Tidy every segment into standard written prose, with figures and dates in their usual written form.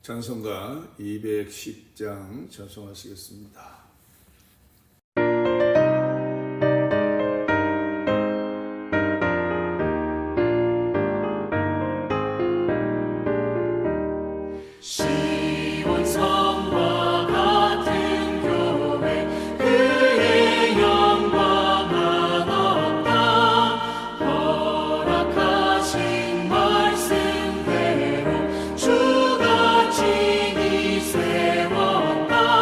찬송가 210장 찬송하시겠습니다. 세웠다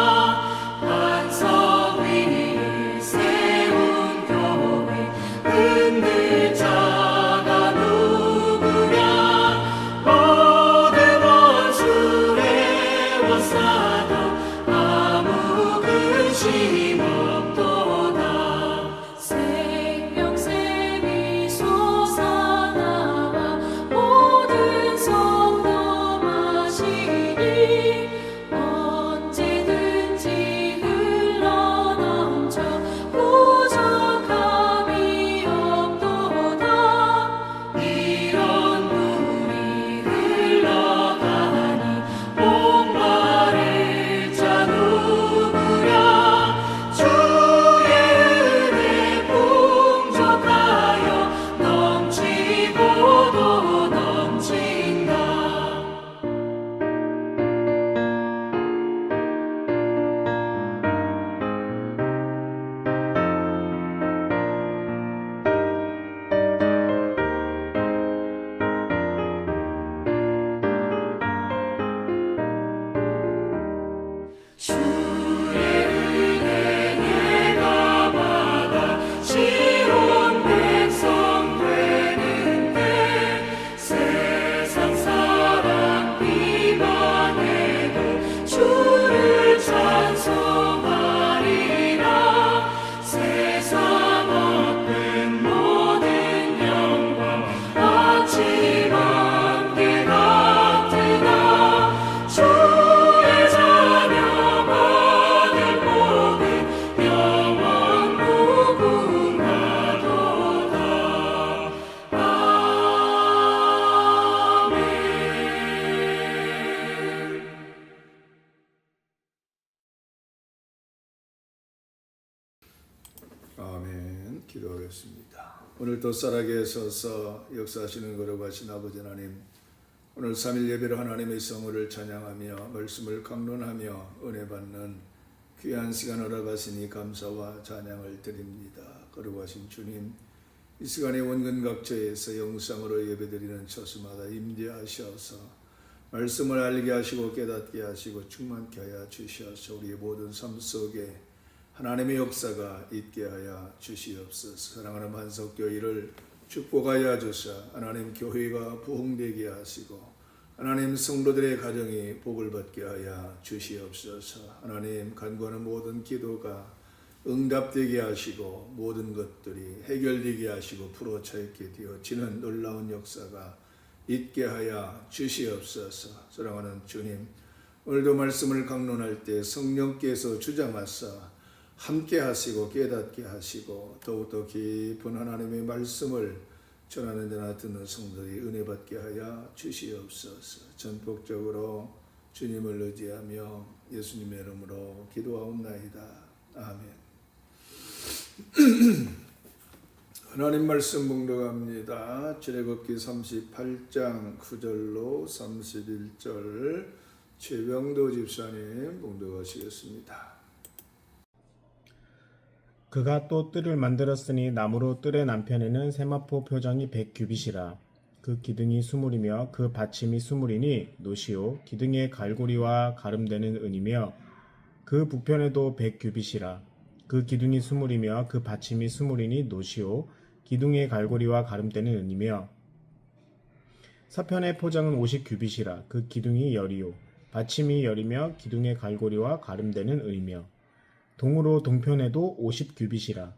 기도하겠습니다. 오늘도 쌀하게 서서 역사하시는 거룩하신 아버지 하나님, 오늘 3일 예배로 하나님의 성호를 찬양하며 말씀을 강론하며 은혜 받는 귀한 시간 허락하시니 감사와 찬양을 드립니다. 거룩하신 주님, 이 시간에 원근 각처에서 영상으로 예배드리는 처수마다 임재하셔서 말씀을 알게 하시고 깨닫게 하시고 충만케 하여 주시어서 우리의 모든 삶 속에 하나님의 역사가 있게 하여 주시옵소서. 사랑하는 만석교회를 축복하여 주사 하나님 교회가 부흥되게 하시고 하나님 성도들의 가정이 복을 받게 하여 주시옵소서. 하나님 간구하는 모든 기도가 응답되게 하시고 모든 것들이 해결되게 하시고 풀어차게 되어지는 놀라운 역사가 있게 하여 주시옵소서. 사랑하는 주님, 오늘도 말씀을 강론할 때 성령께서 주장하사 함께 하시고 깨닫게 하시고 더욱더 깊은 하나님의 말씀을 전하는 자나 듣는 성도들이 은혜 받게 하여 주시옵소서. 전폭적으로 주님을 의지하며 예수님의 이름으로 기도하옵나이다. 아멘. 하나님 말씀 봉독합니다. 출애굽기 38장 9절로 31절 최병도 집사님 봉독하시겠습니다. 그가 또 뜰을 만들었으니 나무로 뜰의 남편에는 세마포 표장이 100규빗이라. 그 기둥이 수물이며 그 받침이 수물이니 노시오. 기둥의 갈고리와 가름되는 은이며 그 북편에도 100규빗이라. 그 기둥이 수물이며 그 받침이 수물이니 노시오. 기둥의 갈고리와 가름되는 은이며 서편의 포장은 50규빗이라. 그 기둥이 열이요. 받침이 열이며 기둥의 갈고리와 가름되는 은이며 동으로 동편에도 50규빗이라.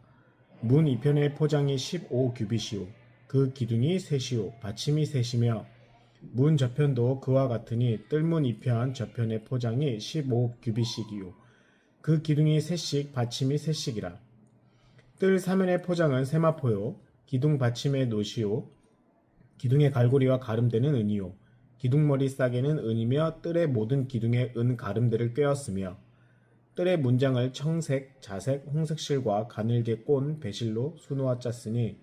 문 이편의 포장이 15규빗이요. 그 기둥이 셋이요. 받침이 셋이며 문 저편도 그와 같으니 뜰문 이편 저편의 포장이 15규빗이요. 그 기둥이 셋씩 받침이 셋씩이라. 뜰 사면의 포장은 세마포요. 기둥 받침의 노시요. 기둥의 갈고리와 가름되는 은이요. 기둥머리 싸개는 은이며 뜰의 모든 기둥의 은 가름대를 꿰었으며 뜰의 문장을 청색, 자색, 홍색 실과 가늘게 꼰 배실로 수놓아 짰으니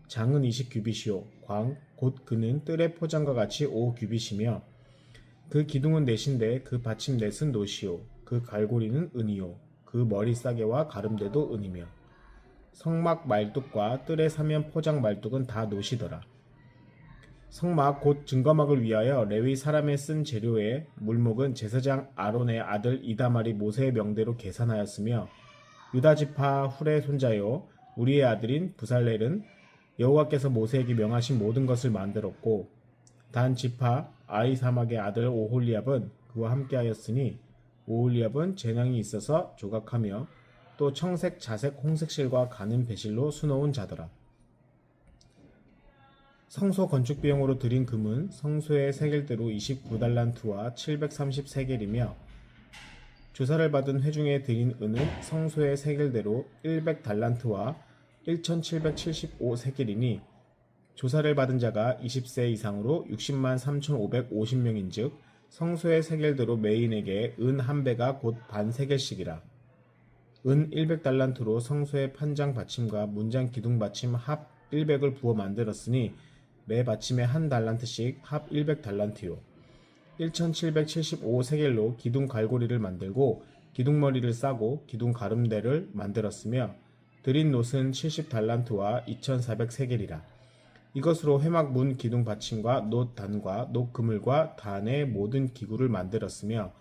장은 20규빗이요. 광, 곧 그는 뜰의 포장과 같이 5규빗이며 그 기둥은 넷인데 그 받침 넷은 노시요. 그 갈고리는 은이요. 그 머리 싸개와 가름대도 은이며 성막 말뚝과 뜰의 사면 포장 말뚝은 다 노시더라. 성막 곧 증거막을 위하여 레위 사람의 쓴 재료의 물목은 제사장 아론의 아들 이다말이 모세의 명대로 계산하였으며 유다지파 훌의 손자요 우리의 아들인 부살렐은 여호와께서 모세에게 명하신 모든 것을 만들었고 단 지파 아히사막의 아들 오홀리압은 그와 함께하였으니 오홀리압은 재능이 있어서 조각하며 또 청색, 자색, 홍색 실과 가는 배실로 수놓은 자더라. 성소 건축 비용으로 들인 금은 성소의 세겔대로 29달란트와 730세겔이며 조사를 받은 회중에 들인 은은 성소의 세겔대로 100달란트와 1775세겔이니 조사를 받은 자가 20세 이상으로 60만 3550명인 즉 성소의 세겔대로 매인에게 은 한 배가 곧 반 세겔씩이라. 은 100달란트로 성소의 판장 받침과 문장 기둥 받침 합 100을 부어 만들었으니 매 받침에 한 달란트씩 합 100달란트요. 1775세겔로 기둥 갈고리를 만들고 기둥머리를 싸고 기둥 가름대를 만들었으며 들인 놋은 70달란트와 2400세겔이라. 이것으로 회막 문 기둥 받침과 놋 단과 놋 그물과 단의 모든 기구를 만들었으며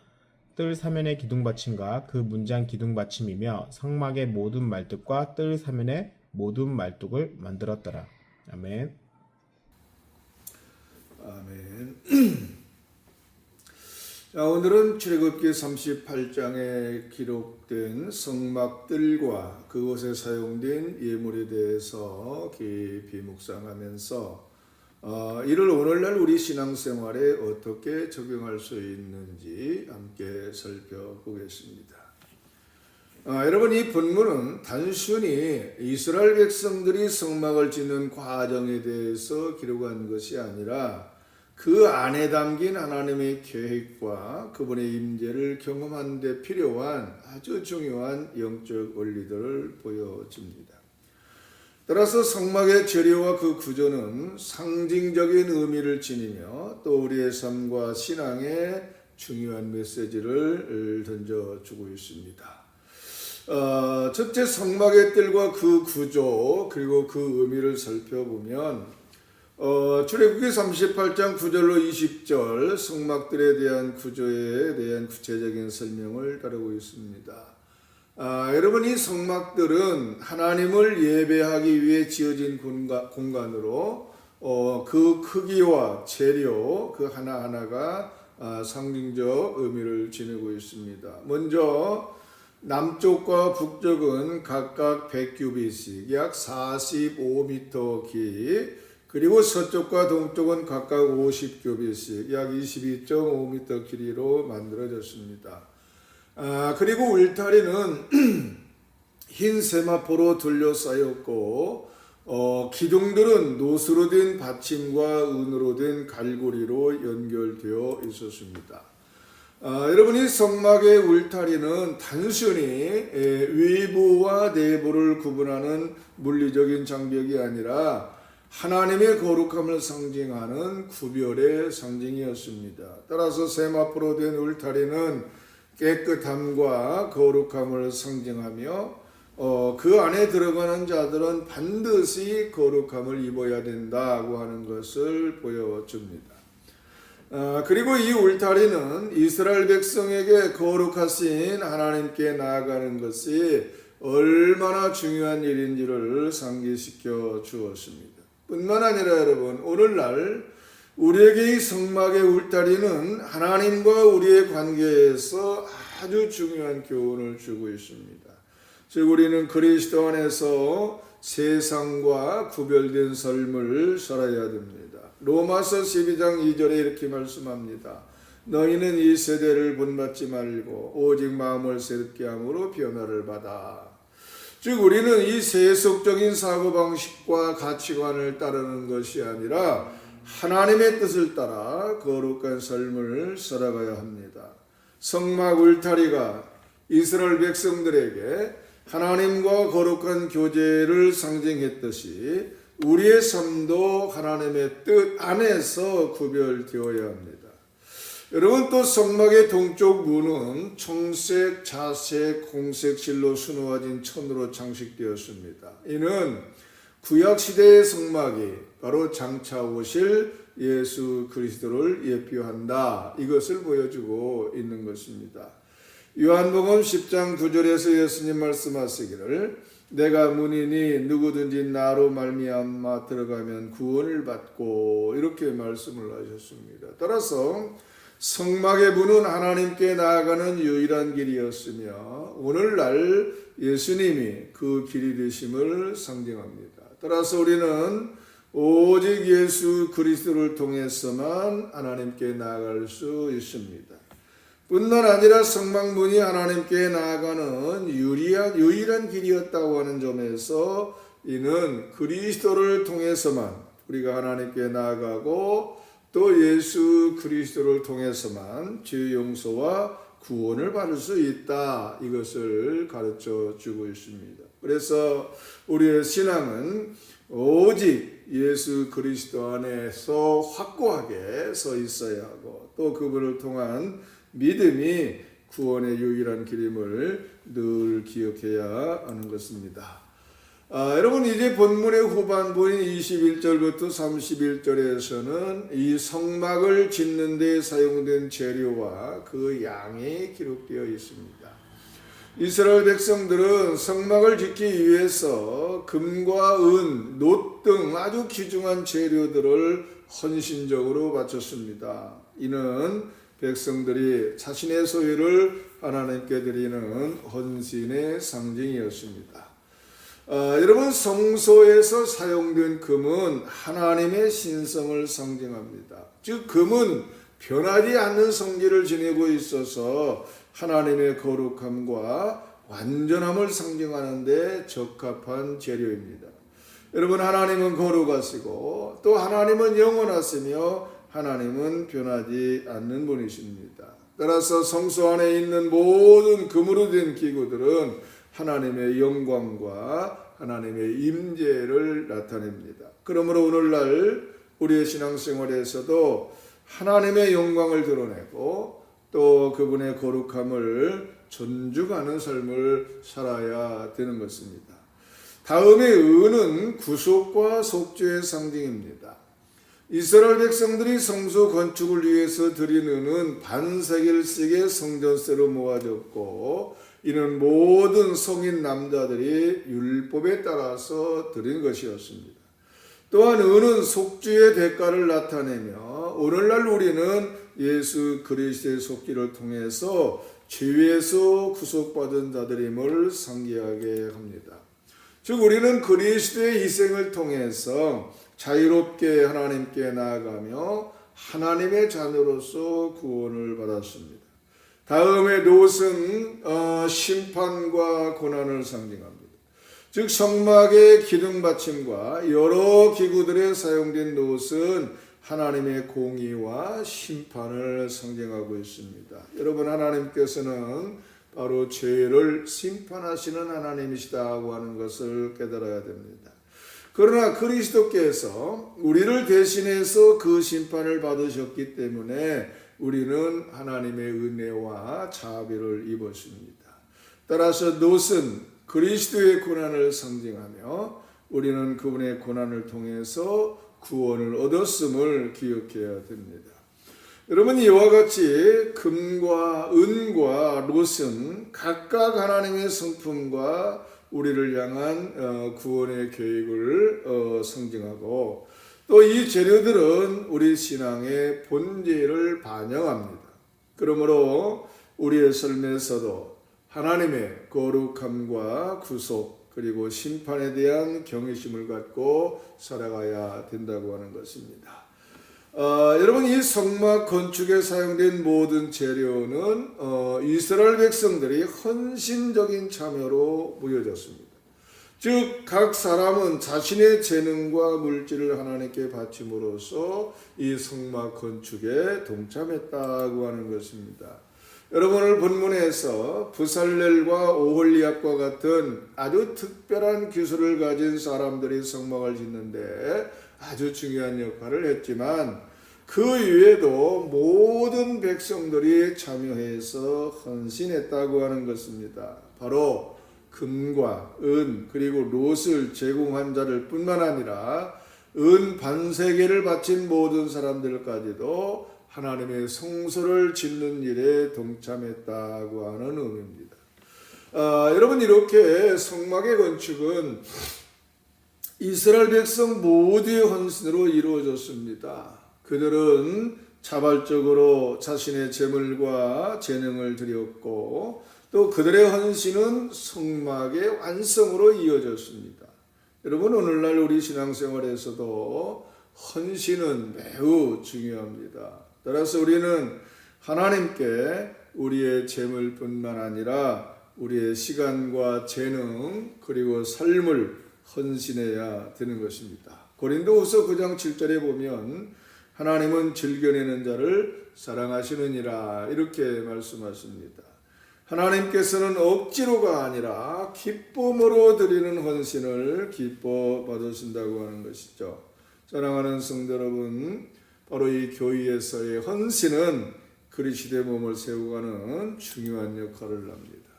뜰 사면의 기둥 받침과 그 문장 기둥 받침이며 성막의 모든 말뚝과 뜰 사면의 모든 말뚝을 만들었더라. 아멘. 아멘. 자, 오늘은 출애굽기 38장에 기록된 성막들과 그곳에 사용된 예물에 대해서 깊이 묵상하면서 이를 오늘날 우리 신앙생활에 어떻게 적용할 수 있는지 함께 살펴보겠습니다. 여러분, 이 본문은 단순히 이스라엘 백성들이 성막을 짓는 과정에 대해서 기록한 것이 아니라 그 안에 담긴 하나님의 계획과 그분의 임재를 경험하는 데 필요한 아주 중요한 영적 원리들을 보여줍니다. 따라서 성막의 재료와 그 구조는 상징적인 의미를 지니며 또 우리의 삶과 신앙에 중요한 메시지를 던져주고 있습니다. 첫째, 성막의 뜰과 그 구조 그리고 그 의미를 살펴보면 출애굽기 38장 9절로 20절 성막들에 대한 구조에 대한 구체적인 설명을 다루고 있습니다. 여러분, 이 성막들은 하나님을 예배하기 위해 지어진 공간으로 그 크기와 재료 그 하나하나가 상징적 의미를 지니고 있습니다. 먼저 남쪽과 북쪽은 각각 100규빗씩 약 45m 기, 그리고 서쪽과 동쪽은 각각 50규빗씩 약 22.5m 길이로 만들어졌습니다. 그리고 울타리는 흰 세마포로 둘러싸였고 기둥들은 노수로 된 받침과 은으로 된 갈고리로 연결되어 있었습니다. 여러분이 성막의 울타리는 단순히 외부와 내부를 구분하는 물리적인 장벽이 아니라 하나님의 거룩함을 상징하는 구별의 상징이었습니다. 따라서 세마포로 된 울타리는 깨끗함과 거룩함을 상징하며 그 안에 들어가는 자들은 반드시 거룩함을 입어야 된다고 하는 것을 보여줍니다. 그리고 이 울타리는 이스라엘 백성에게 거룩하신 하나님께 나아가는 것이 얼마나 중요한 일인지를 상기시켜 주었습니다. 뿐만 아니라 여러분, 오늘날 우리에게 이 성막의 울타리는 하나님과 우리의 관계에서 아주 중요한 교훈을 주고 있습니다. 즉 우리는 그리스도 안에서 세상과 구별된 삶을 살아야 됩니다. 로마서 12장 2절에 이렇게 말씀합니다. 너희는 이 세대를 본받지 말고 오직 마음을 새롭게 함으로 변화를 받아. 즉 우리는 이 세속적인 사고방식과 가치관을 따르는 것이 아니라 하나님의 뜻을 따라 거룩한 삶을 살아가야 합니다. 성막 울타리가 이스라엘 백성들에게 하나님과 거룩한 교제를 상징했듯이 우리의 삶도 하나님의 뜻 안에서 구별되어야 합니다. 여러분, 또 성막의 동쪽 문은 청색, 자색, 홍색 실로 수놓아진 천으로 장식되었습니다. 이는 구약시대의 성막이 바로 장차 오실 예수 그리스도를 예표한다, 이것을 보여주고 있는 것입니다. 요한복음 10장 9절에서 예수님 말씀하시기를 내가 문이니 누구든지 나로 말미암아 들어가면 구원을 받고, 이렇게 말씀을 하셨습니다. 따라서 성막의 문은 하나님께 나아가는 유일한 길이었으며 오늘날 예수님이 그 길이 되심을 상징합니다. 따라서 우리는 오직 예수 그리스도를 통해서만 하나님께 나아갈 수 있습니다. 뿐만 아니라 성막문이 하나님께 나아가는 유일한 길이었다고 하는 점에서 이는 그리스도를 통해서만 우리가 하나님께 나아가고 또 예수 그리스도를 통해서만 죄 용서와 구원을 받을 수 있다, 이것을 가르쳐 주고 있습니다. 그래서 우리의 신앙은 오직 예수 그리스도 안에서 확고하게 서 있어야 하고 또 그분을 통한 믿음이 구원의 유일한 길임을 늘 기억해야 하는 것입니다. 여러분, 이제 본문의 후반부인 21절부터 31절에서는 이 성막을 짓는 데 사용된 재료와 그 양이 기록되어 있습니다. 이스라엘 백성들은 성막을 짓기 위해서 금과 은, 놋 등 아주 귀중한 재료들을 헌신적으로 바쳤습니다. 이는 백성들이 자신의 소유를 하나님께 드리는 헌신의 상징이었습니다. 여러분, 성소에서 사용된 금은 하나님의 신성을 상징합니다. 즉 금은 변하지 않는 성질을 지니고 있어서 하나님의 거룩함과 완전함을 상징하는 데 적합한 재료입니다. 여러분, 하나님은 거룩하시고 또 하나님은 영원하시며 하나님은 변하지 않는 분이십니다. 따라서 성소 안에 있는 모든 금으로 된 기구들은 하나님의 영광과 하나님의 임재를 나타냅니다. 그러므로 오늘날 우리의 신앙생활에서도 하나님의 영광을 드러내고 또 그분의 거룩함을 존중하는 삶을 살아야 되는 것입니다. 다음에 은은 구속과 속죄의 상징입니다. 이스라엘 백성들이 성소 건축을 위해서 드린 은은 반세겔씩의 성전세로 모아졌고 이는 모든 성인 남자들이 율법에 따라서 드린 것이었습니다. 또한 은은 속죄의 대가를 나타내며 오늘날 우리는 예수 그리스도의 속죄를 통해서 죄에서 구속받은 자들임을 상기하게 합니다. 즉 우리는 그리스도의 희생을 통해서 자유롭게 하나님께 나아가며 하나님의 자녀로서 구원을 받았습니다. 다음에 놋은 심판과 고난을 상징합니다. 즉 성막의 기둥 받침과 여러 기구들에 사용된 놋은 하나님의 공의와 심판을 상징하고 있습니다. 여러분, 하나님께서는 바로 죄를 심판하시는 하나님이시다고 하는 것을 깨달아야 됩니다. 그러나 그리스도께서 우리를 대신해서 그 심판을 받으셨기 때문에 우리는 하나님의 은혜와 자비를 입었습니다. 따라서 놋은 그리스도의 고난을 상징하며 우리는 그분의 고난을 통해서 구원을 얻었음을 기억해야 됩니다. 여러분, 이와 같이 금과 은과 놋은 각각 하나님의 성품과 우리를 향한 구원의 계획을 상징하고 또 이 재료들은 우리 신앙의 본질을 반영합니다. 그러므로 우리의 삶에서도 하나님의 거룩함과 구속 그리고 심판에 대한 경외심을 갖고 살아가야 된다고 하는 것입니다. 여러분, 이 성막 건축에 사용된 모든 재료는 이스라엘 백성들이 헌신적인 참여로 모여졌습니다. 즉 각 사람은 자신의 재능과 물질을 하나님께 바침으로써 이 성막 건축에 동참했다고 하는 것입니다. 여러분, 오늘 본문에서 부살렐과 오홀리압과 같은 아주 특별한 기술을 가진 사람들이 성막을 짓는데 아주 중요한 역할을 했지만 그 이외에도 모든 백성들이 참여해서 헌신했다고 하는 것입니다. 바로 금과 은 그리고 놋을 제공한 자를 뿐만 아니라 은 반세겔을 바친 모든 사람들까지도 하나님의 성소를 짓는 일에 동참했다고 하는 의미입니다. 여러분, 이렇게 성막의 건축은 이스라엘 백성 모두의 헌신으로 이루어졌습니다. 그들은 자발적으로 자신의 재물과 재능을 드렸고 또 그들의 헌신은 성막의 완성으로 이어졌습니다. 여러분, 오늘날 우리 신앙생활에서도 헌신은 매우 중요합니다. 따라서 우리는 하나님께 우리의 재물뿐만 아니라 우리의 시간과 재능 그리고 삶을 헌신해야 되는 것입니다. 고린도후서 9장 7절에 보면 하나님은 즐겨내는 자를 사랑하시느니라 이렇게 말씀하십니다. 하나님께서는 억지로가 아니라 기쁨으로 드리는 헌신을 기뻐 받으신다고 하는 것이죠. 사랑하는 성도 여러분, 바로 이 교회에서의 헌신은 그리스도의 몸을 세워가는 중요한 역할을 합니다.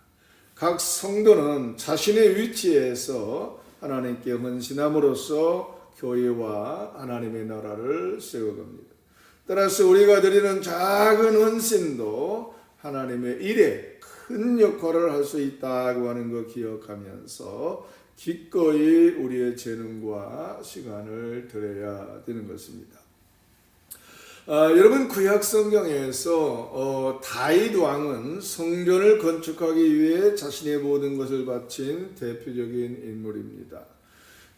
각 성도는 자신의 위치에서 하나님께 헌신함으로써 교회와 하나님의 나라를 세워갑니다. 따라서 우리가 드리는 작은 헌신도 하나님의 일에 큰 역할을 할 수 있다고 하는 것 기억하면서 기꺼이 우리의 재능과 시간을 드려야 되는 것입니다. 여러분, 구약 성경에서 다윗 왕은 성전을 건축하기 위해 자신의 모든 것을 바친 대표적인 인물입니다.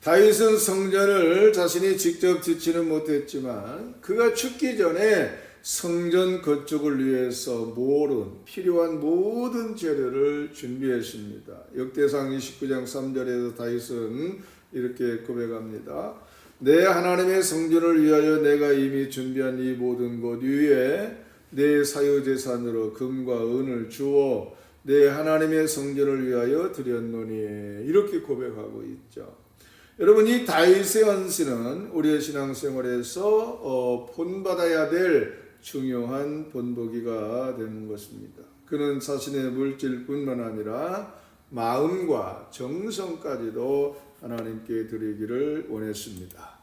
다윗은 성전을 자신이 직접 짓지는 못했지만 그가 죽기 전에 성전 건축을 위해서 필요한 모든 재료를 준비했습니다. 역대상 29장 3절에서 다윗은 이렇게 고백합니다. 내 하나님의 성전을 위하여 내가 이미 준비한 이 모든 것 위에 내 사유재산으로 금과 은을 주어 내 하나님의 성전을 위하여 드렸노니 이렇게 고백하고 있죠. 여러분, 이 다윗의 헌신은 우리의 신앙생활에서 본받아야 될 중요한 본보기가 되는 것입니다. 그는 자신의 물질뿐만 아니라 마음과 정성까지도 하나님께 드리기를 원했습니다.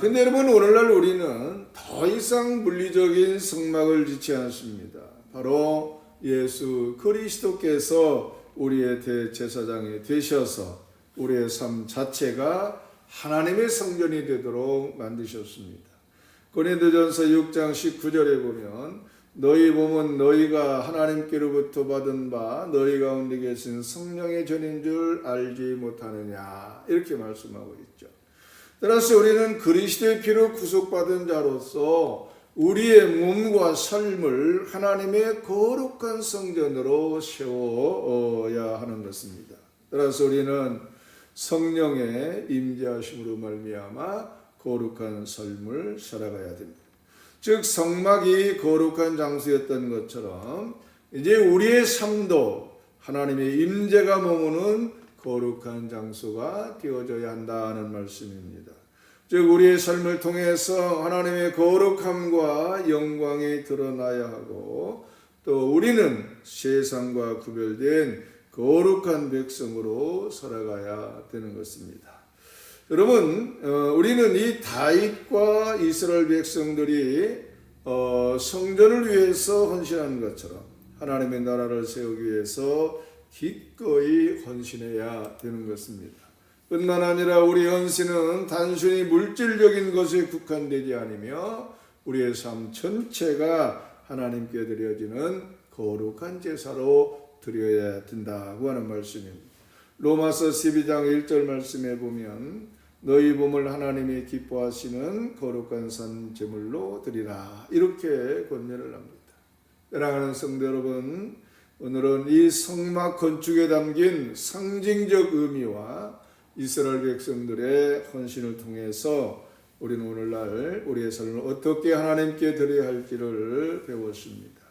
근데 여러분, 오늘날 우리는 더 이상 물리적인 성막을 짓지 않습니다. 바로 예수 그리스도께서 우리의 대제사장이 되셔서 우리의 삶 자체가 하나님의 성전이 되도록 만드셨습니다. 고린도전서 6장 19절에 보면 너희 몸은 너희가 하나님께로부터 받은 바 너희 가운데 계신 성령의 전인 줄 알지 못하느냐 이렇게 말씀하고 있죠. 따라서 우리는 그리스도의 피로 구속받은 자로서 우리의 몸과 삶을 하나님의 거룩한 성전으로 세워야 하는 것입니다. 따라서 우리는 성령의 임재하심으로 말미암아 거룩한 삶을 살아가야 됩니다. 즉 성막이 거룩한 장소였던 것처럼 이제 우리의 삶도 하나님의 임재가 머무는 거룩한 장소가 되어져야 한다는 말씀입니다. 즉 우리의 삶을 통해서 하나님의 거룩함과 영광이 드러나야 하고 또 우리는 세상과 구별된 거룩한 백성으로 살아가야 되는 것입니다. 여러분, 우리는 이 다윗과 이스라엘 백성들이 성전을 위해서 헌신한 것처럼 하나님의 나라를 세우기 위해서 기꺼이 헌신해야 되는 것입니다. 뿐만 아니라 우리 헌신은 단순히 물질적인 것에 국한되지 않으며 우리의 삶 전체가 하나님께 드려지는 거룩한 제사로 드려야 된다고 하는 말씀입니다. 로마서 12장 1절 말씀에 보면 너희 몸을 하나님이 기뻐하시는 거룩한 산 제물로 드리라 이렇게 권면을 합니다. 사랑하는 성도 여러분, 오늘은 이 성막 건축에 담긴 상징적 의미와 이스라엘 백성들의 헌신을 통해서 우리는 오늘날 우리의 삶을 어떻게 하나님께 드려야 할지를 배웠습니다.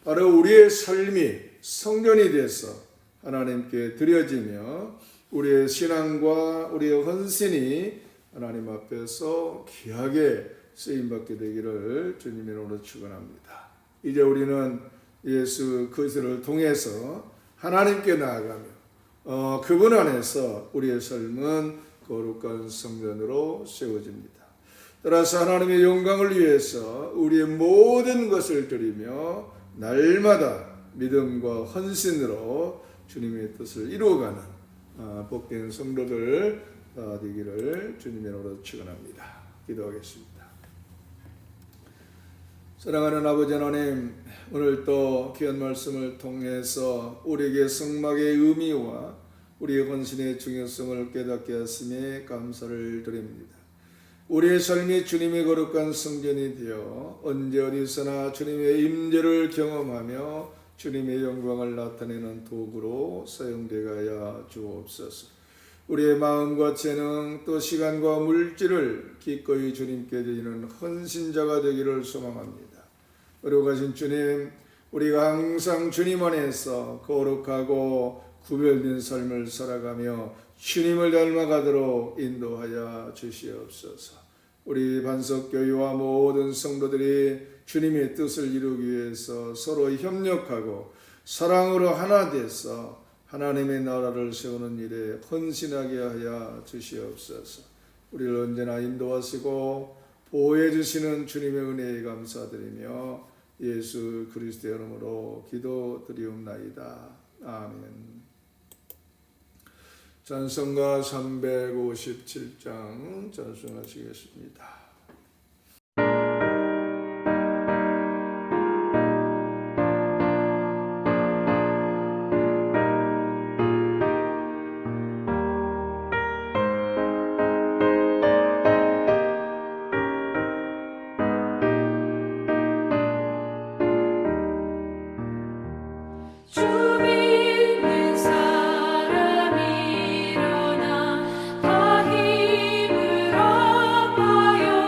바로 우리의 삶이 성전이 돼서 하나님께 드려지며 우리의 신앙과 우리의 헌신이 하나님 앞에서 귀하게 쓰임받게 되기를 주님의 이름으로 축원합니다. 이제 우리는 예수 그리스도를 통해서 하나님께 나아가며 그분 안에서 우리의 삶은 거룩한 성전으로 세워집니다. 따라서 하나님의 영광을 위해서 우리의 모든 것을 드리며 날마다 믿음과 헌신으로 주님의 뜻을 이루어가는 복된 성도들 되기를 주님의 이름으로 축원합니다. 기도하겠습니다. 사랑하는 아버지 하나님, 오늘 또 귀한 말씀을 통해서 우리에게 성막의 의미와 우리의 헌신의 중요성을 깨닫게 하심에 감사를 드립니다. 우리의 삶이 주님의 거룩한 성전이 되어 언제 어디서나 주님의 임재를 경험하며 주님의 영광을 나타내는 도구로 사용되어야 주옵소서. 우리의 마음과 재능 또 시간과 물질을 기꺼이 주님께 드리는 헌신자가 되기를 소망합니다. 거룩하신 주님, 우리가 항상 주님 안에서 거룩하고 구별된 삶을 살아가며 주님을 닮아가도록 인도하여 주시옵소서. 우리 반석교회와 모든 성도들이 주님의 뜻을 이루기 위해서 서로 협력하고 사랑으로 하나 돼서 하나님의 나라를 세우는 일에 헌신하게 하여 주시옵소서. 우리를 언제나 인도하시고 보호해 주시는 주님의 은혜에 감사드리며 예수 그리스도의 이름으로 기도드리옵나이다. 아멘. 찬송가 357장 찬송하시겠습니다. 주 믿는 사람 일어나 다 힘을 합하여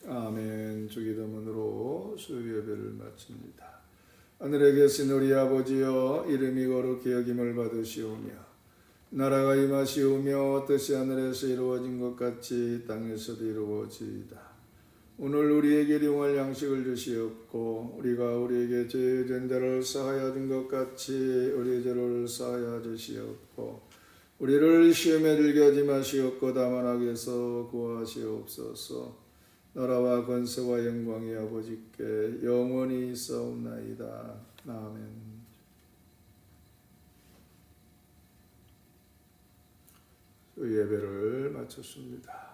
아멘. 주기도문으로 수요예배를 마칩니다. 하늘에 계신 우리 아버지여, 이름이 거룩히 여김을 받으시오며 나라가 임하시오며 뜻이 하늘에서 이루어진 것 같이 땅에서도 이루어지이다. 오늘 우리에게 일용할 양식을 주시옵고 우리가 우리에게 죄진 자를 사하여 준 것 같이 우리 죄를 사하여 주시옵고 우리를 시험에 들게 하지 마시옵고 다만 악에서 구하시옵소서. 나라와 권세와 영광이 아버지께 영원히 있사옵나이다. 아멘. 예배를 마쳤습니다.